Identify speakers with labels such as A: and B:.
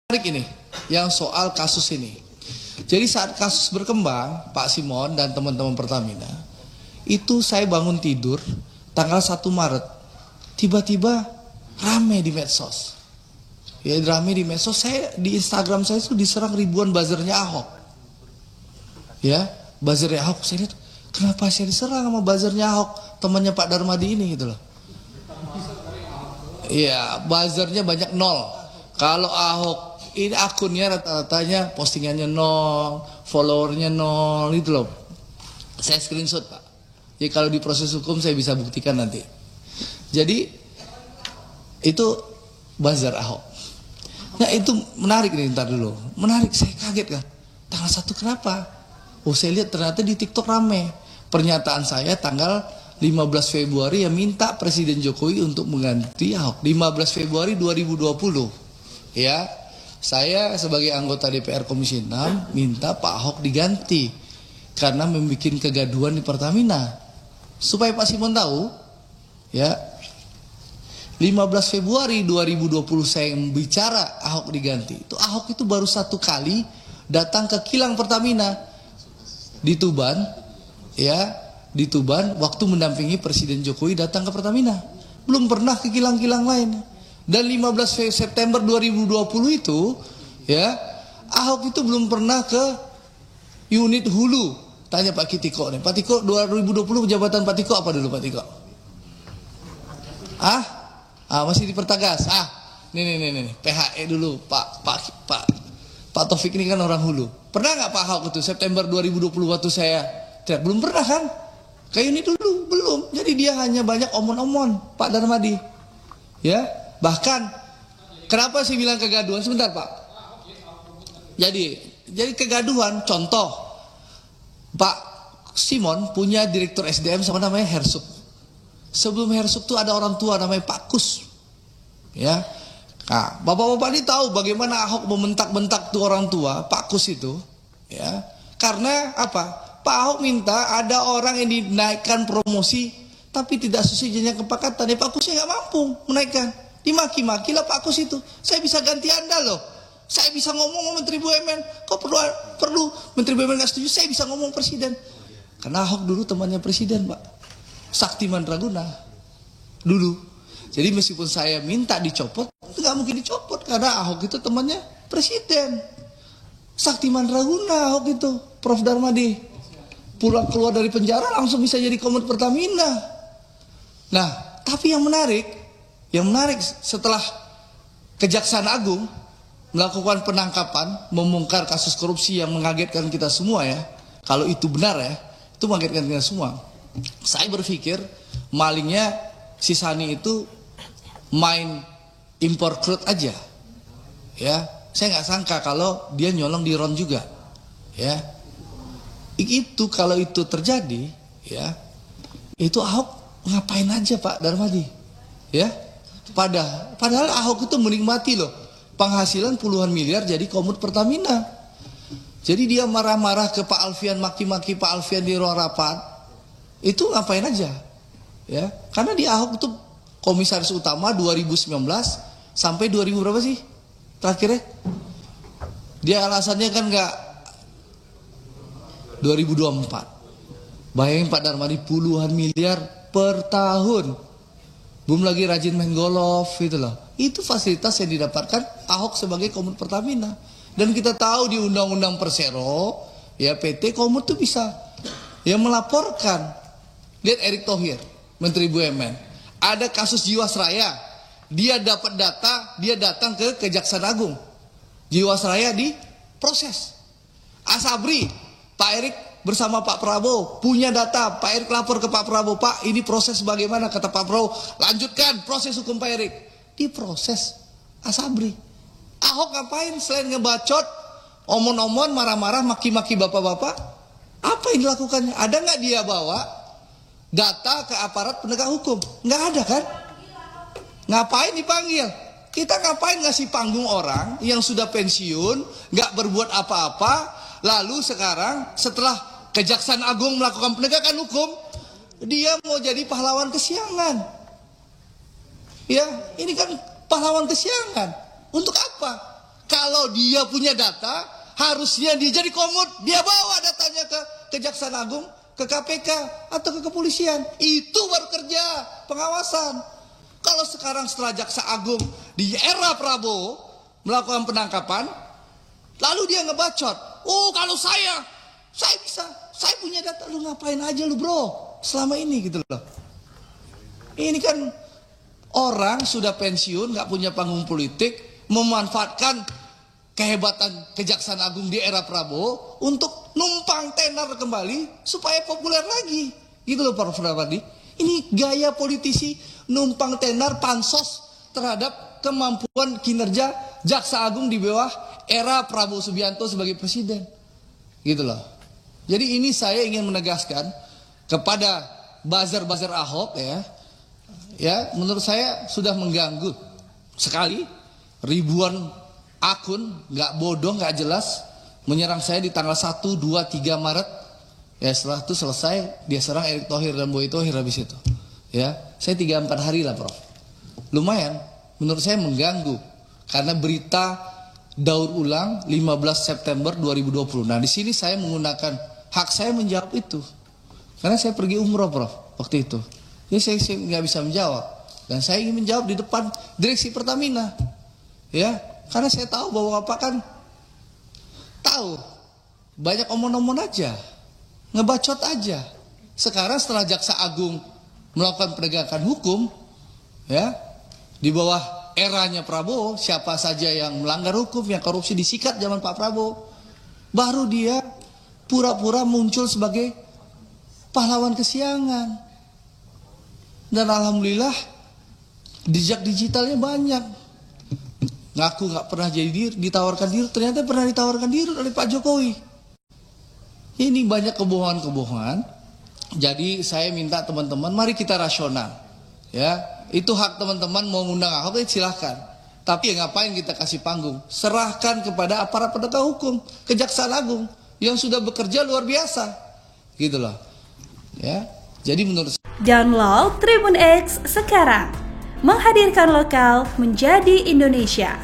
A: Menarik ini, yang soal kasus ini. Jadi saat kasus berkembang, Pak Simon dan teman-teman Pertamina, itu saya bangun tidur tanggal 1 Maret. Tiba-tiba rame di medsos. Ya rame di medsos, saya di Instagram saya itu diserang ribuan buzzernya Ahok. Ya, buzzernya Ahok, saya lihat, kenapa saya diserang sama buzzernya Ahok, temannya Pak Darmadi ini gitu loh. Iya, buzzernya banyak 0. Kalau Ahok ini akunnya rata-ratanya postingannya 0, followernya 0 itu loh. Saya screenshot Pak. Jadi kalau di proses hukum saya bisa buktikan nanti. Jadi itu buzzer Ahok. Nah itu menarik nih, ntar dulu. Menarik, saya kaget kan. Tanggal 1 kenapa? Oh saya lihat ternyata di TikTok rame. Pernyataan saya tanggal 15 Februari yang minta Presiden Jokowi untuk mengganti Ahok. 15 Februari 2020. Ya, saya sebagai anggota DPR Komisi 6 minta Pak Ahok diganti karena membuat kegaduhan di Pertamina. Supaya Pak Simon tahu, ya, 15 Februari 2020 saya bicara Ahok diganti. Itu Ahok itu baru 1 kali datang ke kilang Pertamina di Tuban, ya, di Tuban waktu mendampingi Presiden Jokowi datang ke Pertamina. Belum pernah ke kilang-kilang lain. Dan 15 September 2020 itu, ya, Ahok itu belum pernah ke unit hulu. Tanya Pak Kitiko nih, Pak Tiko 2020 jabatan Pak Tiko apa dulu Pak Tiko? Masih di Pertagas. Nih, PHE dulu Pak Taufik ini kan orang hulu. Pernah nggak Pak Ahok itu September 2020 waktu saya? Belum pernah kan? Kayak ini dulu belum. Jadi dia hanya banyak omon-omon Pak Darmadi. Ya, bahkan kenapa sih bilang kegaduhan? Sebentar Pak. Jadi kegaduhan, contoh Pak Simon punya direktur SDM sama namanya Hersuk. Sebelum Hersuk tuh ada orang tua namanya Pak Kus. Ya. Nah, bapak-bapak ini tahu bagaimana Ahok membentak-bentak tuh orang tua Pak Kus itu, ya. Karena apa? Pak Ahok minta ada orang yang dinaikkan promosi tapi tidak sesuai jenjang kepangkatan. Pak Kusnya nggak mampu menaikkan. Dimaki-maki lah Pak Kus itu. Saya bisa ganti Anda loh. Saya bisa ngomong sama Menteri BUMN. Kok perlu Menteri BUMN nggak setuju? Saya bisa ngomong Presiden. Karena Ahok dulu temannya Presiden Pak. Sakti Mandraguna dulu. Jadi meskipun saya minta dicopot, itu nggak mungkin dicopot karena Ahok itu temannya Presiden. Sakti Mandraguna Ahok itu, Prof Darmadi. Pulang keluar dari penjara langsung bisa jadi Komod Pertamina. Nah, tapi yang menarik setelah Kejaksaan Agung melakukan penangkapan, membongkar kasus korupsi yang mengagetkan kita semua ya. Kalau itu benar ya, itu mengagetkan kita semua. Saya berpikir malingnya si Sani itu main impor crude aja. Ya, saya nggak sangka kalau dia nyolong di RON juga. Ya. Itu kalau itu terjadi, ya, itu Ahok ngapain aja Pak Darmadi, ya? Padahal Ahok itu menikmati loh penghasilan puluhan miliar jadi Komod Pertamina. Jadi dia marah-marah ke Pak Alfian, maki-maki Pak Alfian di ruang rapat, itu ngapain aja, ya? Karena di Ahok itu komisaris utama 2019 sampai 2000 berapa sih terakhirnya? Dia alasannya kan nggak 2024. Bayangin Pak Darmadi puluhan miliar per tahun. Belum lagi rajin main golf gitu loh. Itu fasilitas yang didapatkan Ahok sebagai Komod Pertamina. Dan kita tahu di Undang-Undang Persero, ya PT Komod tuh bisa ya melaporkan. Lihat Erick Thohir, Menteri BUMN. Ada kasus Jiwasraya. Dia dapat data, dia datang ke Kejaksaan Agung. Jiwasraya diproses. Asabri, Pak Erick bersama Pak Prabowo punya data. Pak Erick lapor ke Pak Prabowo, Pak ini proses bagaimana? Kata Pak Prabowo, lanjutkan proses hukum Pak Erick. Diproses Asabri. Ahok ngapain selain ngebacot, omon-omon, marah-marah, maki-maki bapak-bapak? Apa yang dilakukannya? Ada nggak dia bawa data ke aparat penegak hukum? Nggak ada kan? Ngapain dipanggil? Kita ngapain ngasih panggung orang yang sudah pensiun, nggak berbuat apa-apa? Lalu sekarang setelah Kejaksaan Agung melakukan penegakan hukum, dia mau jadi pahlawan kesiangan. Ya, ini kan pahlawan kesiangan. Untuk apa? Kalau dia punya data, harusnya dia jadi komut, dia bawa datanya ke Kejaksaan Agung, ke KPK atau ke kepolisian. Itu baru kerja pengawasan. Kalau sekarang setelah Jaksa Agung di era Prabowo melakukan penangkapan, lalu dia ngebacot. Oh, kalau saya bisa, saya punya data. Lu ngapain aja lu bro selama ini gitu loh. Ini kan orang sudah pensiun, gak punya panggung politik, memanfaatkan kehebatan Kejaksaan Agung di era Prabowo untuk numpang tenar kembali supaya populer lagi. Gitu loh Pak Fadli. Ini gaya politisi numpang tenar pansos terhadap kemampuan kinerja Jaksa Agung di bawah era Prabowo Subianto sebagai presiden. Gitu loh. Jadi ini saya ingin menegaskan kepada buzzer-buzzer Ahok ya, menurut saya sudah mengganggu sekali. Ribuan akun nggak bodoh, nggak jelas menyerang saya di tanggal 1, 2, 3 Maret. Ya setelah itu selesai dia serang Erick Thohir dan Boy Thohir habis itu. Ya, saya 3-4 hari lah Prof. Lumayan, menurut saya mengganggu karena berita daur ulang 15 September 2020. Nah, di sini saya menggunakan hak saya menjawab itu. Karena saya pergi umroh Prof waktu itu. Jadi saya nggak bisa menjawab dan saya ingin menjawab di depan direksi Pertamina. Ya, karena saya tahu bahwa Bapak kan tahu banyak omong-omong aja, ngebacot aja. Sekarang setelah Jaksa Agung melakukan penegakan hukum, ya di bawah eranya Prabowo, siapa saja yang melanggar hukum, yang korupsi disikat zaman Pak Prabowo, baru dia pura-pura muncul sebagai pahlawan kesiangan. Dan alhamdulillah jejak digitalnya banyak. Ngaku nggak pernah jadi ditawarkan diri, ternyata pernah ditawarkan diri oleh Pak Jokowi. Ini banyak kebohongan-kebohongan. Jadi saya minta teman-teman, mari kita rasional. Ya, itu hak teman-teman mau ngundang Ahok, silahkan. Tapi ya ngapain kita kasih panggung? Serahkan kepada aparat penegak hukum, Kejaksaan Agung yang sudah bekerja luar biasa, gitu loh. Ya, jadi menurut
B: Download Tribun X sekarang, menghadirkan lokal menjadi Indonesia.